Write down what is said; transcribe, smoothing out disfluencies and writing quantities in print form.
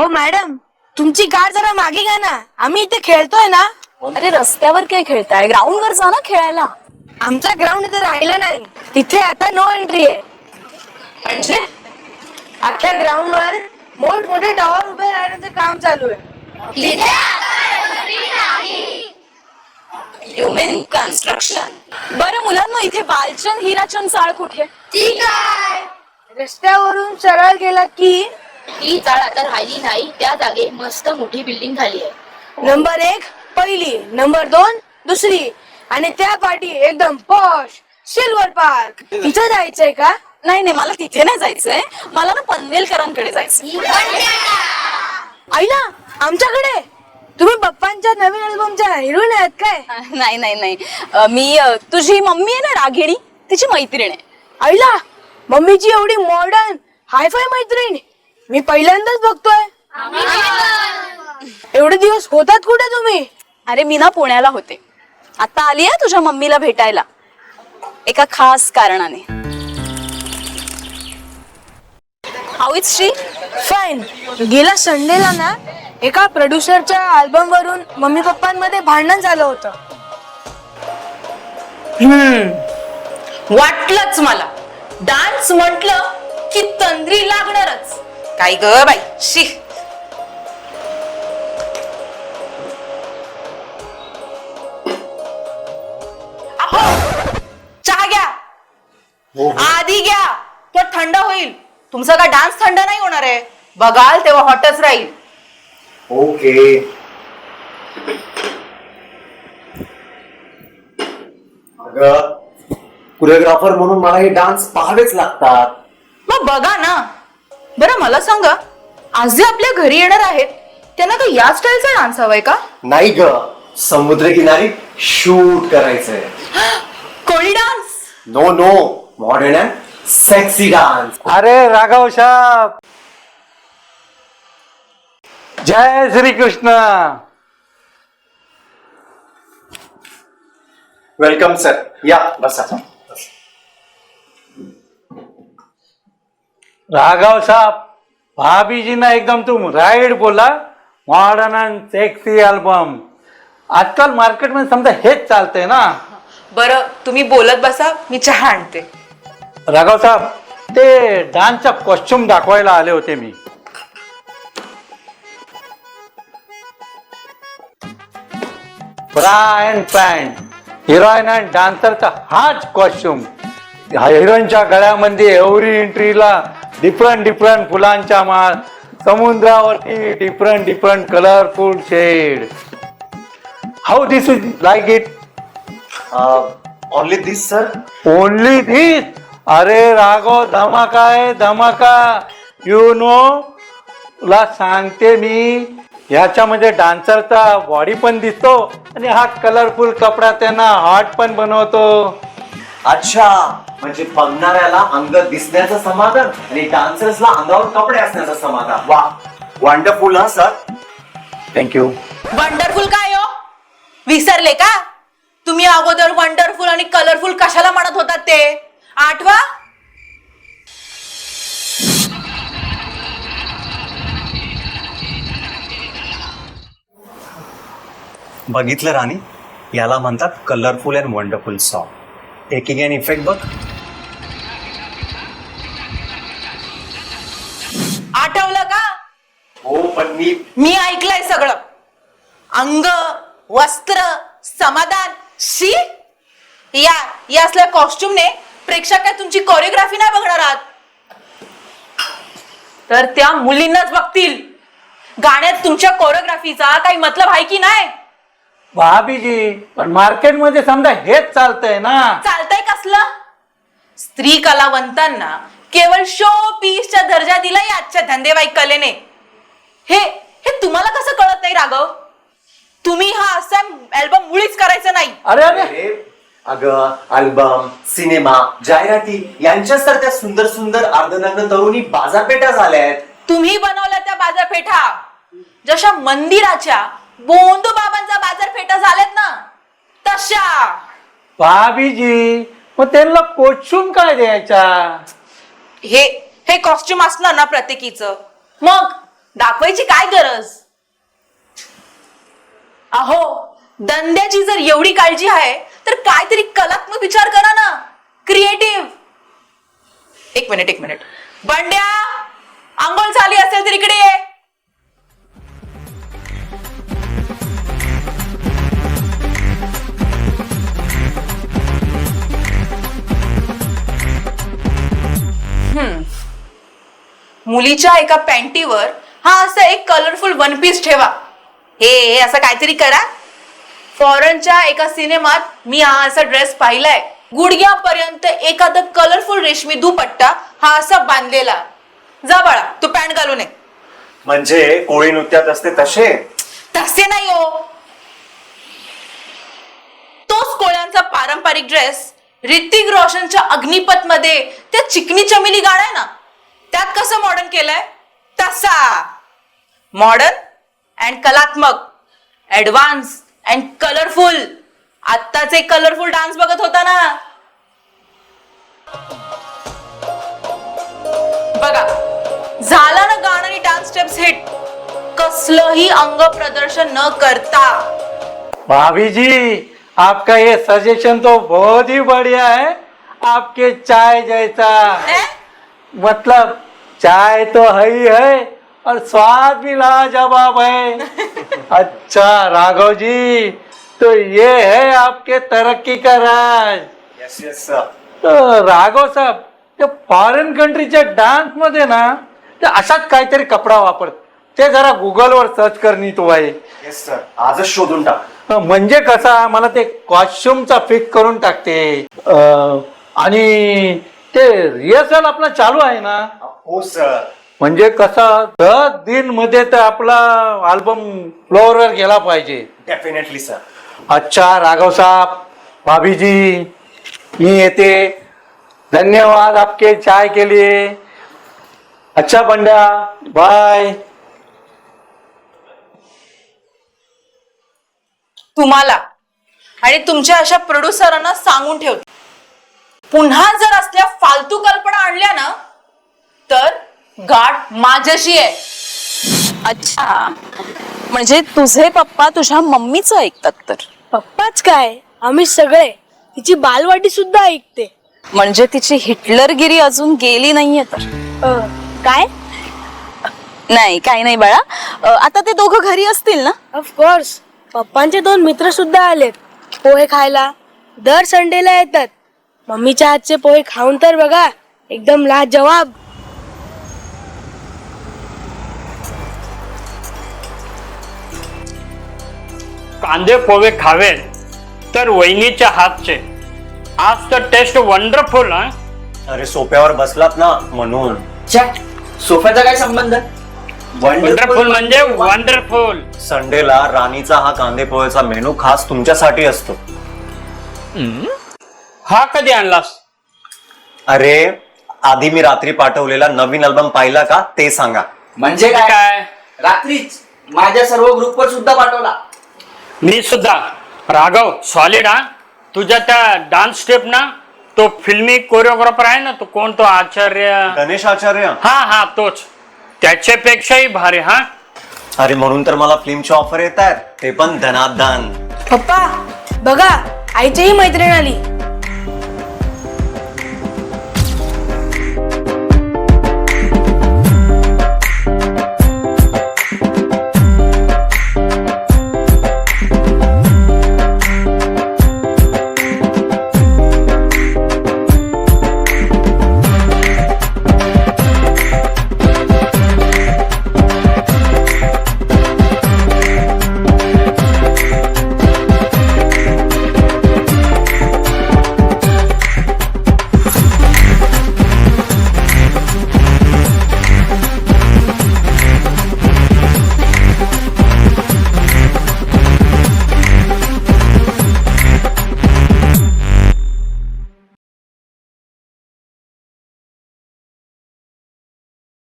हो मॅडम, तुमची कार जरा मागे घ्या ना, आम्ही इथे खेळतोय ना. अरे रस्त्यावर काय खेळताय, ग्राउंड वर जा ना खेळायला. आमचा ग्राउंड इथे राहिला नाही, तिथे आता नो एंट्री आहे. म्हणजे अख्ख्या ग्राउंड वर मोठमोठे टॉवर उभे राहण्याचं काम चालू आहे. Human construction. बरं मुलांना, इथे बालचंद हिराचंद चाळ कुठे? ठीक आहे, रस्त्यावरून सरळ गेला की ही चाळ आता राहिली नाही, त्या जागे मस्त मोठी बिल्डिंग झाली आहे. नंबर 1 पहिली, नंबर 2 दुसरी, आणि त्या पाठी एकदम पॉश सिल्वर पार्क. तिथं जायचंय का? नाही नाही, मला तिथे नाही जायचंय, मला ना पनवेलकरांकडे जायचंय. आईला, आमच्याकडे? तुम्ही पप्पांच्या नवीन अल्बमच्या हिरोईन आहेत काय? नाही नाही नाही, मी तुझी मम्मी आहे ना रागिणी, तिची मैत्रीण आहे. आईला, मम्मीची एवढी मॉडर्न हायफाय मैत्रीण मी पहिल्यांदाच बघतोय. एवढे दिवस होतात कुठे तुम्ही? अरे मी ना पुण्याला होते, आता आली आहे तुझ्या मम्मीला भेटायला एका खास कारणाने. How is she? फाईन. गेल्या संडेला ना एका प्रोड्युसरच्या अल्बम वरून मम्मी पप्पांमध्ये भांडण झालं होतं. वाटलंच मला, डान्स म्हटलं की तंद्री लागणारच. काय ग बाई, शी. चहा घ्या, आधी घ्या, तो थंड होईल. तुमचा का डान्स थंड नाही होणार आहे, बघाल तेव्हा हॉटच राहील. ओके. अगं, कोरिओग्राफर म्हणून मला हे डान्स पाहावेच लागतात. मग बघा ना. बरं मला सांगा, आज जे आपल्या घरी येणार आहेत त्यांना तर या स्टाईलचा डान्स हवाय का? नाही ग, समुद्रकिनारी शूट करायचंय. कोळी dance? No no, modern and sexy dance. अरे राघव साहब, जय श्री कृष्ण. वेलकम सर, या बसा. राघव साहब, भाभी जी ना एकदम तुम राइट बोला. मॉडर्न अँड सेक्सी अल्बम आजकाल मार्केट मध्ये समजा हेच चालतंय ना. बरं तुम्ही बोलत बसा, मी चहा आणते. राघव साहब, ते डान्सचा कॉस्ट्युम दाखवायला आले होते मी. Bra and pant, heroine and डान्सरचा हाच कॉस्ट्युम. हिरोईनच्या गळ्यामध्ये एव्हरी एंट्रीला डिफरंट डिफरंट फुलांच्या माळ, समुद्रावरती different different colourful shade. How this is like it? Only this sir. Only दिस? अरे राघव, धमाका आहे धमाका. यू नो, तुला सांगते मी, ह्याच्यामध्ये डान्सरचा बॉडी पण दिसतो आणि हा कलरफुल कपडा त्यांना हॉट पण बनवतो. अच्छा, म्हणजे बघणाऱ्याला अंग दिसण्याचं समाधान आणि डान्सर्सला अंगावर कपडे असण्याचं समाधान. वा, वंडरफुल हा सर. थँक्यू. वंडरफुल काय हो, विसरले का? तुम्ही अगोदर वंडरफुल आणि कलरफुल कशाला म्हणत होतात ते आठवा? बघितलं राणी, याला म्हणतात colourful and wonderful song. Taking an effect बघ. आठवलं का? हो, पण मी ऐकलंय सगळं. अंग, वस्त्र, समाधान, शी. या असल्या कॉस्ट्युमने प्रेक्षक काय तुमची कोरिओग्राफी नाही बघणार आहात, तर त्या मुलींनाच बघतील. गाण्यात तुमच्या कोरिओग्राफीचा काही मतलब आहे की नाही? भाभीजी, पण मार्केटमध्ये समजा हेच चालतंय ना. चालतंय कसलं? स्त्री कलावंतांना केवळ शो पीसचा दर्जा दिलाय आजच्या धंदेवाईक कलेने. हे तुम्हाला कसं कळत नाही राघव? तुम्ही हा असा अल्बम मुळीच करायचं नाही. अरे अरे, अगं, अल्बम, सिनेमा, जाहिराती यांच्यासारख्या सुंदर सुंदर अर्धनग्न तरुणी बाजारपेठा झाल्यात. तुम्ही बनवल्या त्या बाजारपेठा जशा मंदिराच्या बोंदू बाबांचा बाजारपेठा झाल्यात ना, तशा. भाभीजी, मग त्यांना कोचून काय द्यायचा? हे कॉस्ट्युम असणार ना प्रत्येकीचं, मग दाखवायची काय गरज? अहो, धंद्याची जर एवढी काळजी आहे तर काहीतरी कलात्मक विचार करा ना, क्रिएटिव्ह. एक मिनिट. बंड्या, आंघोळ झाली असेल तर इकडे ये. मुलीच्या एका पॅन्टीवर हा असं एक कलरफुल वन पीस ठेवा. हे असं काहीतरी करा. फॉरेनच्या एका सिनेमात मी हा असा ड्रेस पाहिलाय. गुडघ्यापर्यंत एखादा कलरफुल रेशमी दुपट्टा हा असा बांधलेला. जा बाळा, तू पॅन्ट घालून ये. म्हणजे कोळी नृत्यात असते तसे? तसे नाही हो. तोच कोळ्यांचा पारंपरिक ड्रेस ऋतिक रोशनच्या अग्निपथ मध्ये त्या चिकनी चमेली गाणं आहे ना, त्यात कसं मॉडर्न केलंय तसा. मॉडर्न अँड कलात्मक, ऍडव्हान्स अँड कलरफुल. आत्ताच एक कलरफुल डान्स बघत होता ना, बघा. झाला ना गाणं आणि डान्स स्टेप्स हिट, कसलंही अंग प्रदर्शन न करता. भाभी जी, आपका ये सजेशन तो बहुत ही बढ़िया है, आपके चाय जैसा. मतलब चाय तो है ही है और स्वाद भी लाजवाब है. अच्छा राघव जी, तो ये है आपके तरक्की का राज. Yes yes sir. तर राघव साहेब, ते फॉरेन कंट्रीच्या डान्स मध्ये ना ते असाच काहीतरी कपडा वापरत. ते जरा गुगलवर सर्च करणी तो आहे. येस सर, आजच शोधून टाक. म्हणजे कसा मला ते कॉस्ट्युमचा फिट करून टाकते. आणि ते रिहर्सल आपला चालू आहे ना. हो सर. म्हणजे कसा 10 दिन मध्ये तर आपला अल्बम फ्लोअरवर गेला पाहिजे. Definitely sir. अच्छा राघव साहब, भाभी जी, मी येते. धन्यवाद आपके चाय के लिए. अच्छा बंड्या, बाय. तुम्हाला आणि तुमच्या अशा प्रोड्युसरांना सांगून ठेवते, पुन्हा जर असल्या फालतू कल्पना आणल्या ना तर गाठ माझ्याशी आहे. अच्छा, म्हणजे तुझे पप्पा तुझ्या मम्मीचं ऐकतात तर? पप्पाच काय, आम्ही सगळे. तिची बालवाडी सुद्धा ऐकते. म्हणजे तिची हिटलरगिरी अजून गेली नाहीये तर? काय? नाही, काही नाही बाळा. आता ते दोघं घरी असतील ना? ऑफकोर्स. पप्पांचे 2 मित्र सुद्धा आलेत पोहे खायला. दर संडेला येतात. मम्मीच्या हातचे पोहे खाऊन तर बघा, एकदम लाजवाब. कांदे पोहे खावे तर वहिनीच्या हातचे. आज तर टेस्ट वंडरफुल. अरे सोप्यावर बसलात ना म्हणून. सोफ्याचा काय संबंध? वंडरफुल म्हणजे वंडरफुल. संडेला राणीचा हा कांदे पोहेचा मेनू खास तुमच्यासाठी असतो. हा कधी आणलास? अरे आधी मी रात्री पाठवलेला नवीन अल्बम पाहिला का ते सांगा. म्हणजे काय? रात्रीच माझ्या सर्व ग्रुपवर सुद्धा पाठवला. मी सुद्धा. राघव सॉलिड हा. तुझ्या त्या डान्स स्टेप ना, तो फिल्मी कोरिओग्राफर आहे ना, तो कोण, तो आचार्य, गणेश आचार्य. हा तोच. त्याच्यापेक्षाही भारी. हा अरे म्हणून तर मला फिल्मची ऑफर येत आहेत, ते पण धनाधन. पप्पा बघा, आईचीही मैत्रीण आली.